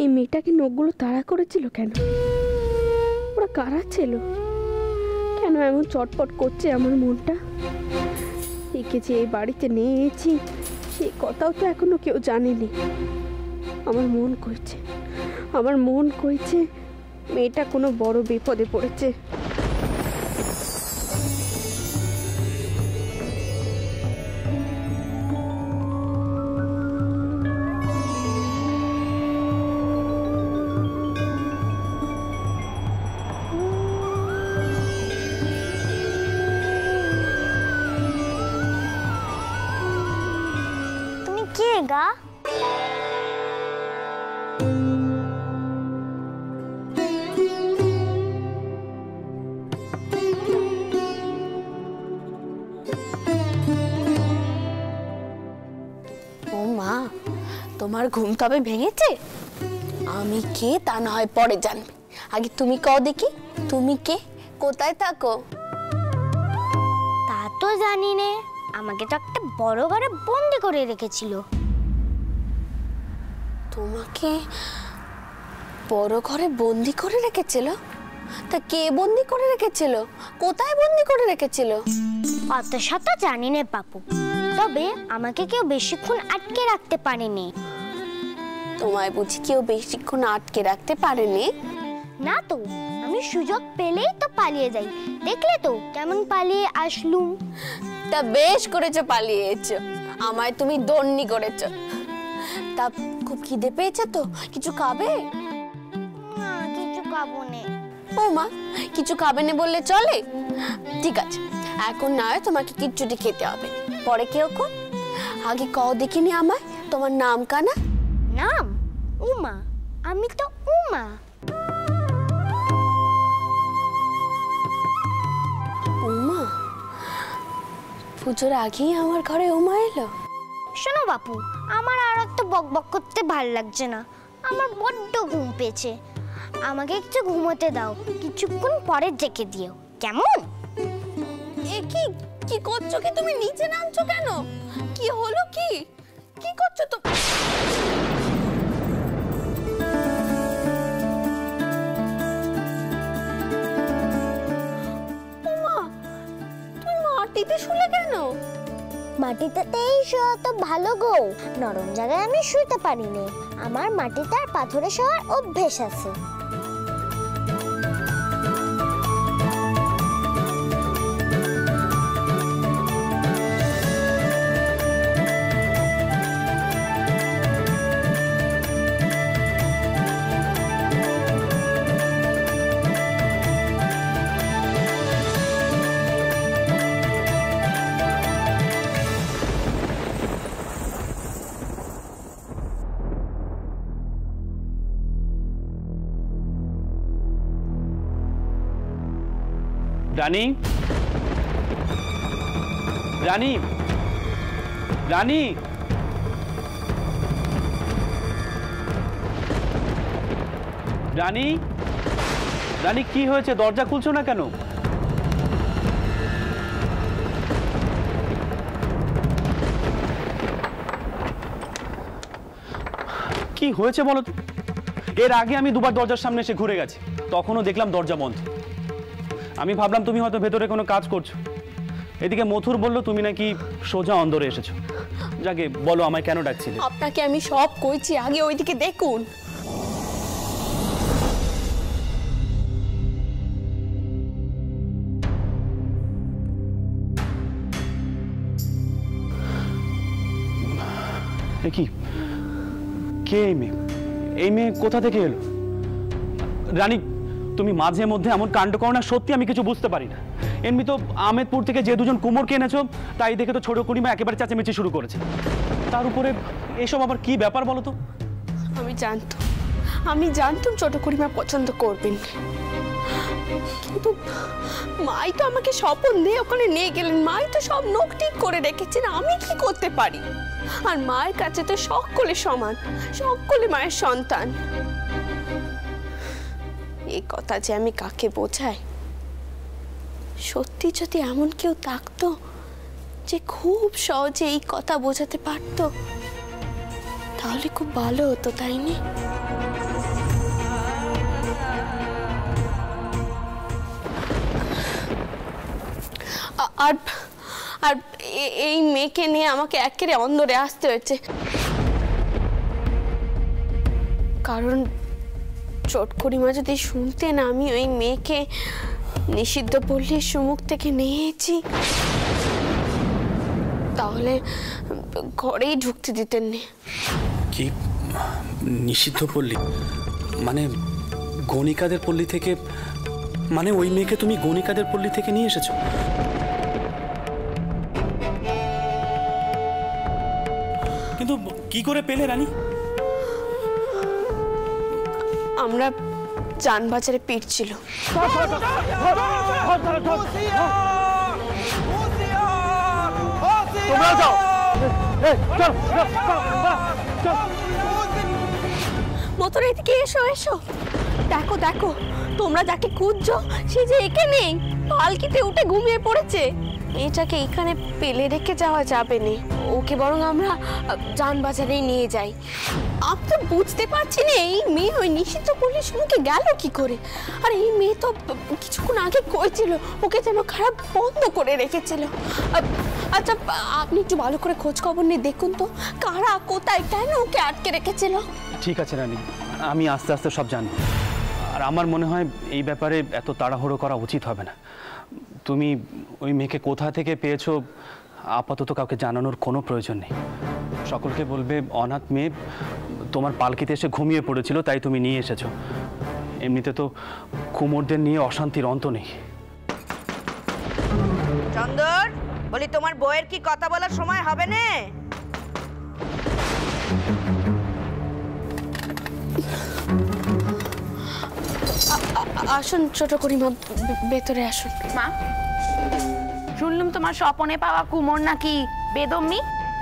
এই মেয়েটাকে নখগুলো তাড়া করেছিল কেন? ওরা কারা ছিল? কেন এমন চটপট করছে আমার মনটা? একে যে এই বাড়িতে নিয়েছি সেই কথাও তো এখনো কেউ জানেনি। আমার মন কইছে মেয়েটা কোনো বড় বিপদে পড়েছে। কে গা? ও মা, তোমার ঘুম তবে ভেঙেছে? আমি কে তা না হয় পরে জানবে, আগে তুমি কও দেখি তুমি কে, কোথায় থাকো? তা তো জানি নে, আমাকে তো একটা বড় ঘরে বন্দি করে রেখেছিল। তোমাকে বড় ঘরে বন্দি করে রেখেছিল? তা কে বন্দি করে রেখেছিল? কোথায় বন্দি করে রেখেছিল? অত শত জানি নে বাপু, তবে আমাকে কেউ বেশিক্ষণ আটকে রাখতে পারেনি। তোমায় বুঝি কেউ বেশিক্ষণ আটকে রাখতে পারেনি? না তো, আমি সুযোগ পেলেই তো পালিয়ে যাই। দেখলে তো কেমন পালিয়ে আসলুম। তা বেশ করেছো, পালিয়েছো, আমায় তুমি দন্ডি করেছো। তা খুব খিদে পেয়েছে তো, কিছু খাবে? না, কিছু খাবো না। ও মা, কিছু খাবে না বললে চলে? ঠিক আছে, এখন না হয় তোমাকে কিচ্ছুটি খেতে হবে, পরে কেউ কো। আগে কও দেখিনি আমায়, তোমার নাম কানা? নাম উমা, আমি তো উমা। উমা? পুজোর আগেই আমার ঘরে উমা এলো? শোনো বাপু, আমার আর এত বকবক করতে ভাল লাগছে না, আমার বড্ড ঘুম পেয়েছে। আমাকে একটু ঘুমোতে দাও, কিছুক্ষণ পরে জেগে দিও, কেমন? এ কি কি করছো? কি তুমি নিচে নামছো কেন? কি হলো? কি কি করছো তো? উমা, তুমি মাটিতে শুলে কেন? মাটিতেই শোয়া তো ভালো গো, নরম জায়গায় আমি শুতে পারি না। আমার মাটিতে আর পাথরে শোয়ার অভ্যেস আছে। রানী, রানী, রানী, রানী, রানী, কি হয়েছে? দরজা খুলছো না কেন? কি হয়েছে বলো তো? এর আগে আমি দুবার দরজার সামনে এসে ঘুরে গেছি, তখনও দেখলাম দরজা বন্ধ। আমি ভাবলাম তুমি হয়তো ভেতরে কোনো কাজ করছো। এদিকে মথুর বলল তুমি নাকি সোজা অন্দরে এসেছো। যাকে বলো, আমায় কেন ডাকছিলে? আপনাকে আমি সব কইছি, আগে ওইদিকে দেখুন। কি কে এই মেয়ে? এই মেয়ে কোথা থেকে এলো? রানী, তুমি মাঝে মধ্যে এমন কাণ্ড করো না, সত্যি আমি কিছু বুঝতে পারি না। এমনি তো আহমেদপুর থেকে যে দুজন কুমোর কিনেছো, তাই দেখে তো ছোট কুড়িমা একেবারে চেঁচামেচি শুরু করেছে। তার উপরে এসব আবার কি ব্যাপার বলো তো? আমি জানতাম ছোট কুড়িমা পছন্দ করবেন। কিন্তু মাই তো আমাকে স্বপন দিয়ে ওখানে নিয়ে গেলেন, মাই তো সব নোট ঠিক করে রেখেছেন, আমি কি করতে পারি? আর মায়ের কাছে তো সকলে সমান, সকলে মায়ের সন্তান। এই কথা যে আমি কাকে বোঝাই? সত্যি যদি এমন কেউ থাকতো যে খুব সহজে এই কথা বোঝাতে পারতো, তাহলে খুব ভালো হতো, তাই না? আর আর এই মেয়েকে নিয়ে আমাকে একেবারে অন্দরে আসতে হয়েছে, কারণ চটকরিমা যদি শুনতেন আমি ওই মেয়েকে নিষিদ্ধ পল্লীর সম্মুখ থেকে নিয়েছি, তাহলে ঘরেই ঢুকতে দিতেন না। কি নিষিদ্ধ পল্লী? মানে গণিকাদের পল্লী থেকে? মানে ওই মেয়েকে তুমি গণিকাদের পল্লী থেকে নিয়ে এসেছো? কিন্তু কি করে পেলে রানী? আমরা যানবাজারে পিটছিল। মতন এদিকে এসো এসো, দেখো দেখো, তোমরা যাকে খুঁজছো সে যে এখানে পালকিতে উঠে ঘুমিয়ে পড়েছে। এটাকে এখানে ফেলে রেখে যাওয়া যাবে না, ওকে বরং আমরা যানবাজারে নিয়ে যাই। আমি তো বুঝতে পারছি না এই মেয়ে ওই নিষিদ্ধ পল্লীর সম্মুখে গেল কি করে। আর এই মেয়ে তো কিছুক্ষণ আগে কইছিল ওকে যেন খারাপ বন্ধ করে রেখেছিল। আচ্ছা আপনি একটু ভালো করে খোঁজ খবর নিয়ে দেখুন তো, কারা কোথায় কেন ওকে আটকে রেখেছিল। ঠিক আছে রানী, আমি আস্তে আস্তে সব জানবো। আর আমার মনে হয় এই ব্যাপারে এত তাড়াহুড়ো করা উচিত হবে না। তুমি ওই মেয়েকে কোথা থেকে পেয়েছো আপাতত কাউকে জানানোর কোনো প্রয়োজন নেই। সকলকে বলবে অনাথ মেয়ে তোমার পালকিতে এসে ঘুমিয়ে পড়েছিল, তাই তুমি নিয়ে এসেছো। এমনিতে তো কুমোরদের নিয়ে অশান্তির অন্ত নেই। চন্দর, বলি তোমার বউয়ের কি কথা বলার সময় হবে না? আসুন ছোট করিমা, ভেতরে আসুন। মা, শুনলাম তোমার স্বপনে পাওয়া কুমোর নাকি বেদম্মি।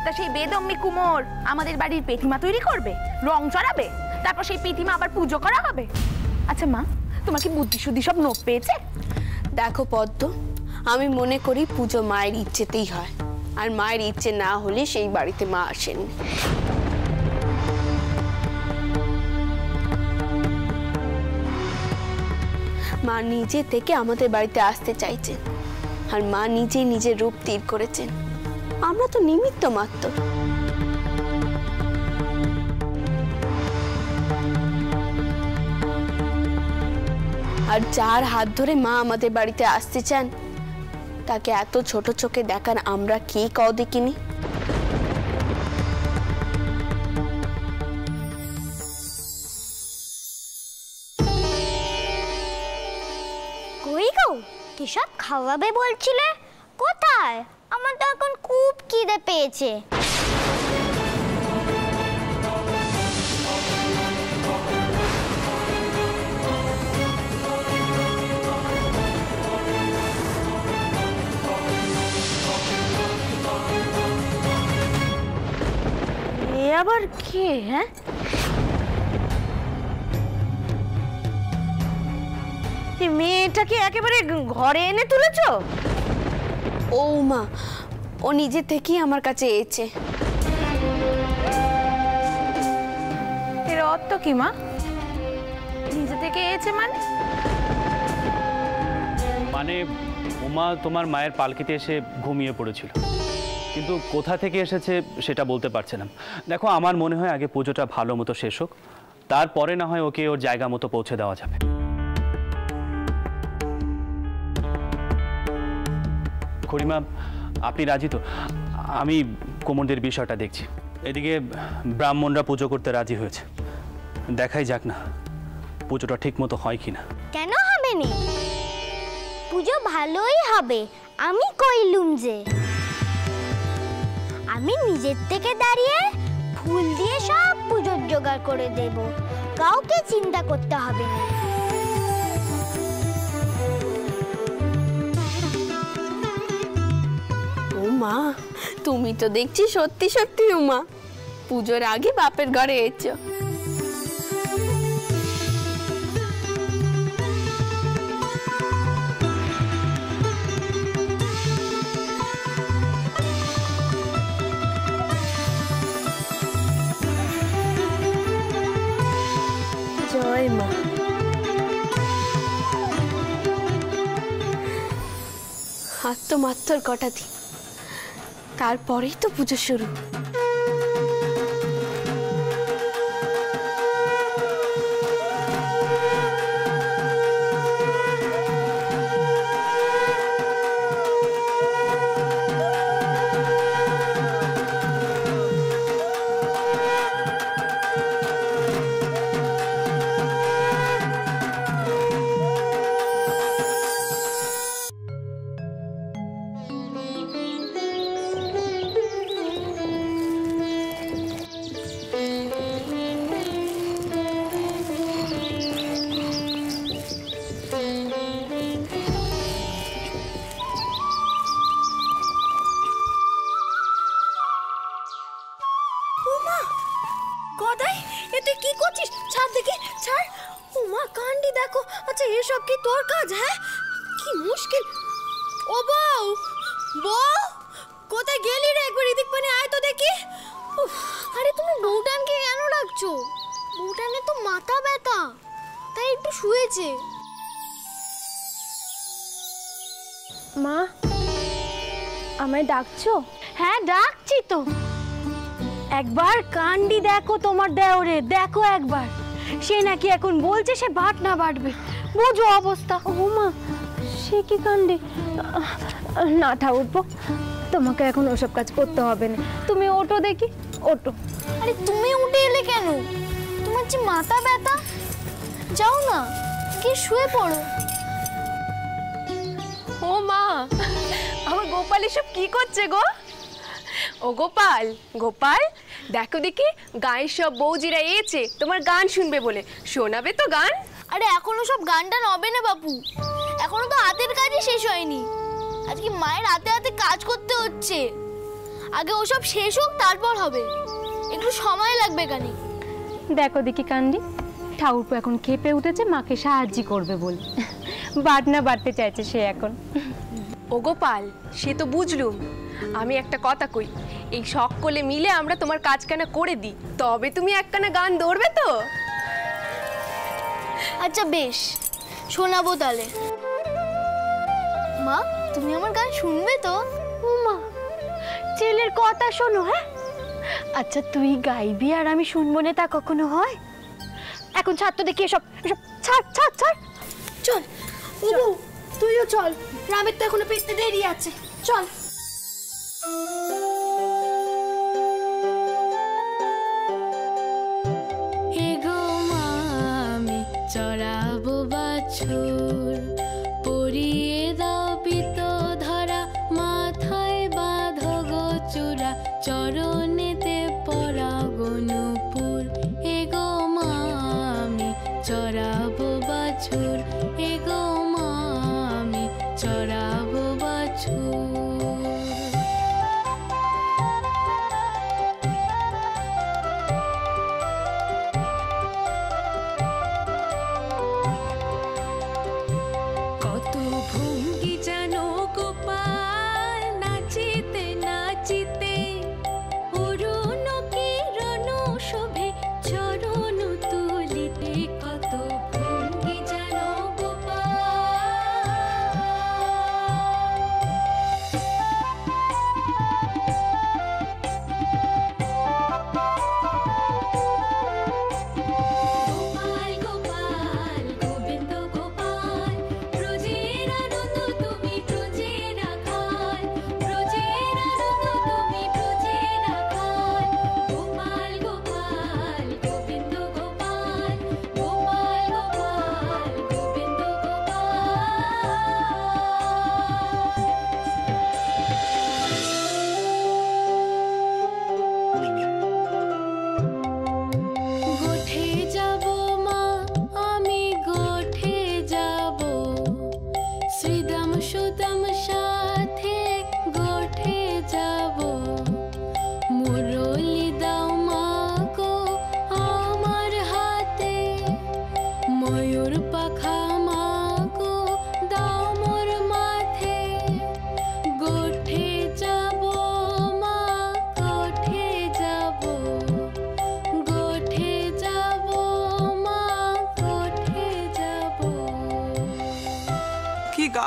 তা সেই বেদম্মি কুমোর আমাদের বাড়ির পেটিমা তৈরি করবে, রং চড়াবে, তারপর সেই পেটিমা আবার পুজো করা হবে। আচ্ছা মা, তোমার কি বুদ্ধি শুদ্ধি সব নোট পেয়েছে? দেখো পদ্ম, আমি মনে করি পুজো মায়ের ইচ্ছেতেই হয়, আর মায়ের ইচ্ছে না হলে সেই বাড়িতে মা আসেন। মা নিজে থেকে আমাদের বাড়িতে আসতে চাইছেন, আর মা নিজেই নিজের রূপ তীর করেছেন, আমরা তো নিমিত্ত মাত্র। আর যার হাত ধরে মা আমাদের বাড়িতে আসতে চান তাকে এত ছোট চোখে দেখার আমরা কি কও দেখিনি? কই গো, কি সব খাওয়াবে বলছিলে? কোথায়? আমার তো এখন খুব খিদে পেয়েছে। এ আবার কে? হ্যাঁ, এই মেয়েটাকে একেবারে ঘরে এনে তুলেছো? ও মা, ও নিজে থেকেই আমার কাছে এসেছে। এর অর্থ কি মা? নিজে থেকে এসেছে মানে উমা তোমার মায়ের পালকিতে এসে ঘুমিয়ে পড়েছিল, কিন্তু কোথা থেকে এসেছে সেটা বলতে পারছে না। দেখো, আমার মনে হয় আগে পুজোটা ভালো মতো শেষ হোক, তারপরে না হয় ওকে ওর জায়গা মতো পৌঁছে দেওয়া যাবে। খুড়িমা, আপনি রাজি তো? আমি কুমোরদের বিষয়টা দেখছি। এদিকে ব্রাহ্মণরা পুজো করতে রাজি হয়েছে, দেখাই যাক না পুজোটা ঠিক মতো হয় কিনা। কেন হবে না? পুজো ভালোই হবে, আমি কইলুম যে। আমি নিজের থেকে দাঁড়িয়ে ফুল দিয়ে সব পুজোর জোগাড় করে দেব, কাউকে চিন্তা করতে হবে না। মা, তুমি তো দেখছি সত্যি সত্যি উমা পুজোর আগে বাপের ঘরে এসছো। জয় মা। আর তো মাত্র কটা দিন, তারপরেই তো পুজো শুরু। গদাই, এ তুই কি করছিস? ছাড় দেখি, ছাড়। উমা কান্ডি দেখো। আচ্ছা এসব কি তোর কাজ? হ্যাঁ, কি মুশকিল। ও বউ, বউ কোথায় গেলি রে? একবার এদিক পানে আয় তো দেখি। আরে তুমি বউটানকে কেন ডাকছো? বউটানের তো মাথা ব্যথা, তাই একটু শুয়েছে। মা, আমায় ডাকছো? হ্যাঁ ডাকছি তো। একবার কান্ডি দেখো তোমার দেওরে, দেখো একবার। সে নাকি এখন বলছে সে ভাট না বাটবে, বোঝো অবস্থা। ও মা, সে কি কাণ্ডে? না ঠাকুরপো, তোমাকে এখন ওসব কাজ করতে হবে না, তুমি ওঠো দেখি, ওঠো। আরে তুমি উঠে এলে কেন? তোমার যে মাথা ব্যথা, যাও না গিয়ে শুয়ে পড়ো। ও মা, আমার গোপাল এসব কি করছে গো? ও গোপাল, গোপাল দেখো দেখি, গায়ের সব বৌজিরা এসেছে তোমার গান শুনবে বলে। শোনাবে তো গান? আরে এখনো সব গানটা হবে না বাপু, এখনো তো হাতের কাজই শেষ হয়নি। আজকে মায়ের হাতে হাতে কাজ করতে হচ্ছে, আগে ওসব শেষ হোক তারপর হবে, একটু সময় লাগবে কানে। দেখো দেখি কান্ডি, ঠাকুরপো এখন খেপে উঠেছে মাকে সাহায্য করবে বলে, বাট না বাড়তে চাইছে সে এখন। ও গোপাল, সে তো বুঝলুম, আমি একটা কথা কই, এই সকলে মিলে আমরা তোমার কাজখানা করে দিই, তবে তুমি একখানা গান ধরবে তো? আচ্ছা বেশ, শোনাবো তাহলে। মা, তুমি আমার গান শুনবে তো? উমা, ছেলের কথা শোনো। হ্যাঁ আচ্ছা, তুই গাইবি আর আমি শুনবো না, তা কখনো হয়? এখন ছাড় তো দেখি এসব, এসব ছাড় ছাড় ছাড়। চল ও বউ, তুইও চল, রামের তো এখনো পেতে দেরি আছে, চল। চড়াবো বাছুর, পরিয়ে দাও পিতো ধরা, মাথায় বাঁধো গো চূড়া, চরণেতে পরাগো নূপুর। এগো মা আমি চড়াবো বাছুর, এগো মা আমি চড়াবো বাছুর। নাচিতে নাচিতে অরুণ কিরণ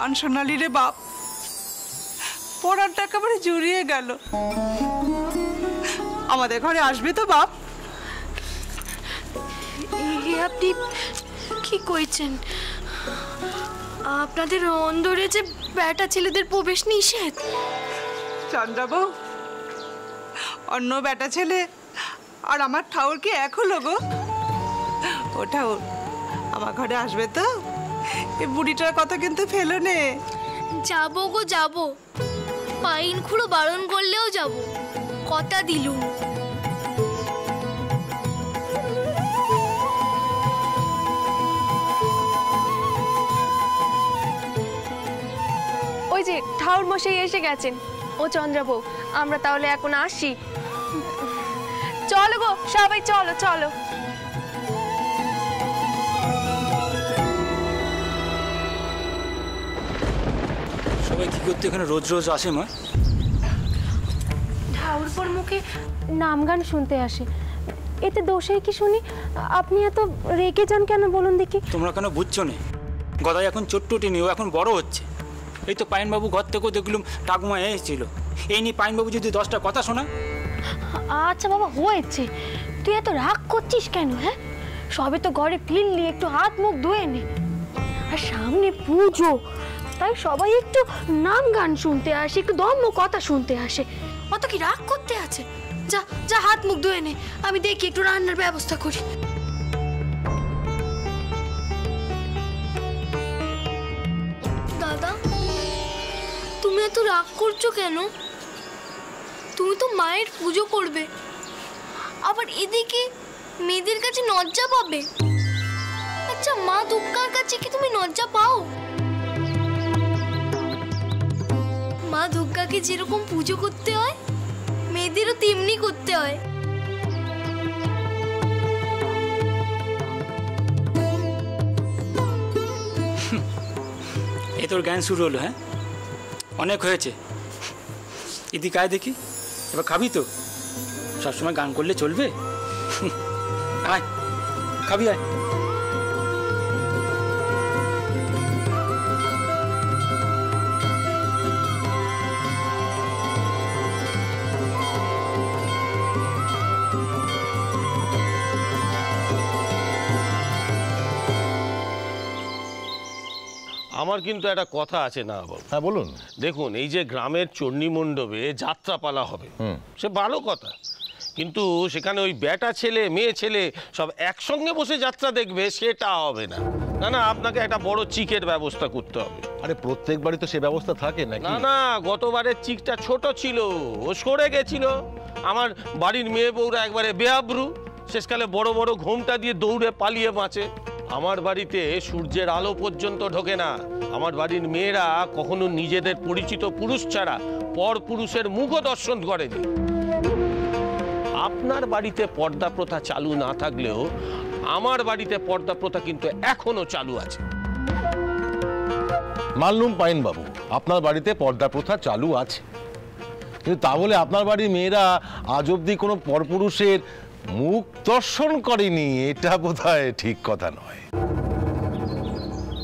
গান শোনালি রে বাপ, পড়াটা একেবারে জুড়িয়ে গেল। আমাদের ঘরে আসবে তো বাপ? আপনি কি কইছেন? আপনাদের অন্দরে যে বেটা ছেলেদের প্রবেশ নিষেধ। চন্দ্রাবু, অন্য বেটা ছেলে আর আমার ঠাউর কি এক হলো গো? ও ঠাউর, আমার ঘরে আসবে তো? এই বুড়িটার কথা কিন্তু ফেলো নে। যাবো গো যাবো, পাইন খুঁড়ো বারণ করলেও যাবো, কথা দিলুম। ওই যে ঠাউর মশাই এসে গেছেন। ও চন্দ্রাবু, আমরা তাহলে এখন আসি। চলো গো সবাই, চলো চলো। সবাই কি করতে এখানে রোজ রোজ আসে মা? ঠাউরপোর মুখে নাম গান শুনতে আসে, এতে দোষের কি শুনি? আপনি এত রেগে যান কেন বলুন দেখি? তোমরা কেন বুঝছো না? গদাই এখন চট্টুটিনি, ও এখন বড় হচ্ছে। এই তো পাইনবাবু ঘর থেকেও দেখলুম ঠাকুমা এসেছিল। এই নিয়ে পাইনবাবু যদি 10টা কথা শোনা। আচ্ছা বাবা হয়েছে, তুই এত রাগ করছিস কেন? হ্যাঁ, সবে তো ঘরে ফিরলি, একটু হাত মুখ ধুয়ে নে। আর সামনে পুজো, তাই সবাই একটু নাম গান শুনতে আসে, একটু ধর্ম কথা শুনতে আসে। অত কি রাগ করতে আছে? যা যা হাত মুখ ধুয়ে নে, আমি দেখি একটু রান্নার ব্যবস্থা করি। দাদা, তুমি এত রাগ করছো কেন? তুমি তো মায়ের পুজো করবে, আবার এদিকে মেয়েদের কাছে লজ্জা পাবে। আচ্ছা, মা দুর্গার কাছে কি তুমি লজ্জা পাও? মা দুর্গাকে যেরকম পুজো করতে হয়, মেয়েদেরও তেমনি করতে হয়। এ তোর জ্ঞান শুরু হলো? হ্যাঁ, অনেক হয়েছে। এদিকে আয় দেখি, এবার খাবি তো? সবসময় গান করলে চলবে? আয় খাবি, আয়। আমার কিন্তু একটা কথা আছে না বাবু। হ্যাঁ বলুন। দেখুন, এই যে গ্রামের চণ্ডী মণ্ডপে যাত্রাপালা হবে, সে ভালো কথা, কিন্তু সেখানে ওই বেটা ছেলে মেয়ে ছেলে সব একসঙ্গে বসে যাত্রা দেখবে, সেটা হবে না। না না, আপনাকে একটা বড় চিকের ব্যবস্থা করতে হবে। আরে প্রত্যেক বাড়ি তো সে ব্যবস্থা থাকে নাকি? না না, গতবারের চিকটা ছোট ছিল, ও সরে গেছিল। আমার বাড়ির মেয়ে বউরা একবারে বেআব্রু, শেষকালে বড় বড় ঘোমটা দিয়ে দৌড়ে পালিয়ে বাঁচে। আমার বাড়িতে সূর্যের আলো পর্যন্ত ঢোকে না। আমার বাড়ির মেয়েরা কখনো নিজেদের পরিচিত পুরুষ ছাড়া পর পুরুষের মুখও দর্শন করেনি। আপনার বাড়িতে পর্দা প্রথা চালু না থাকলেও আমার বাড়িতে পর্দা প্রথা কিন্তু এখনো চালু আছে। মানলুম পাইন বাবু, আপনার বাড়িতে পর্দা প্রথা চালু আছে, কিন্তু তা বলে আপনার বাড়ির মেয়েরা আজ অব্দি কোনো পরপুরুষের মুখ দর্শন করেনি, এটা বোধহয় ঠিক কথা নয়।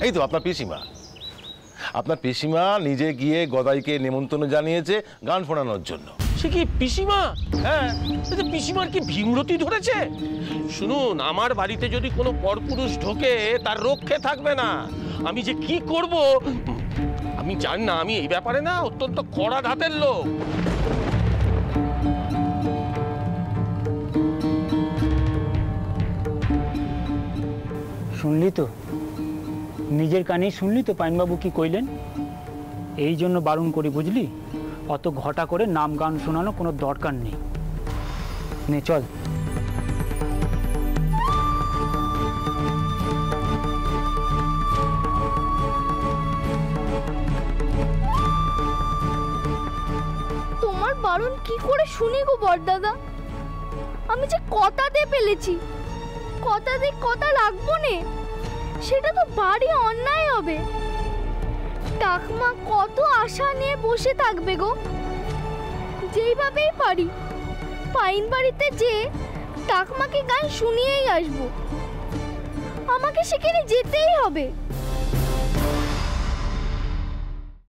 এই তো আপনার পিসিমা নিজে গিয়ে গদাইকে নেমন্তন্ন জানিয়েছে গান শোনানোর জন্য। সে কি পিসিমা? হ্যাঁ, পিসিমার কি ভীমরতি ধরেছে? শুনুন, আমার বাড়িতে যদি কোনো পরপুরুষ ঢোকে তার রক্ষে থাকবে না। আমি যে কি করব আমি জানি না। আমি এই ব্যাপারে না অত্যন্ত কড়া ধাতের লোক। শুনলি তো, নিজের কানেই শুনলি তো পাইনবাবু কি কইলেন? এই জন্য বারণ করি, বুঝলি? অত ঘটা করে নাম গান শোনানো কোনো দরকার নেই। নে চল। তোমার বারণ কি করে শুনি গো বড়দাদা? আমি যে কথা দিয়ে ফেলেছি, কথা দিয়ে কথা রাখবো নে, সেটা তো বাড়ি অন্যায় হবে। টাকমা কত আশা নিয়ে বসে থাকবে গো। যেইভাবেই পারি পাইন বাড়িতে যে টাকমাকে গান শুনিয়েই আসবো। আমাকে সেখানে যেতেই হবে।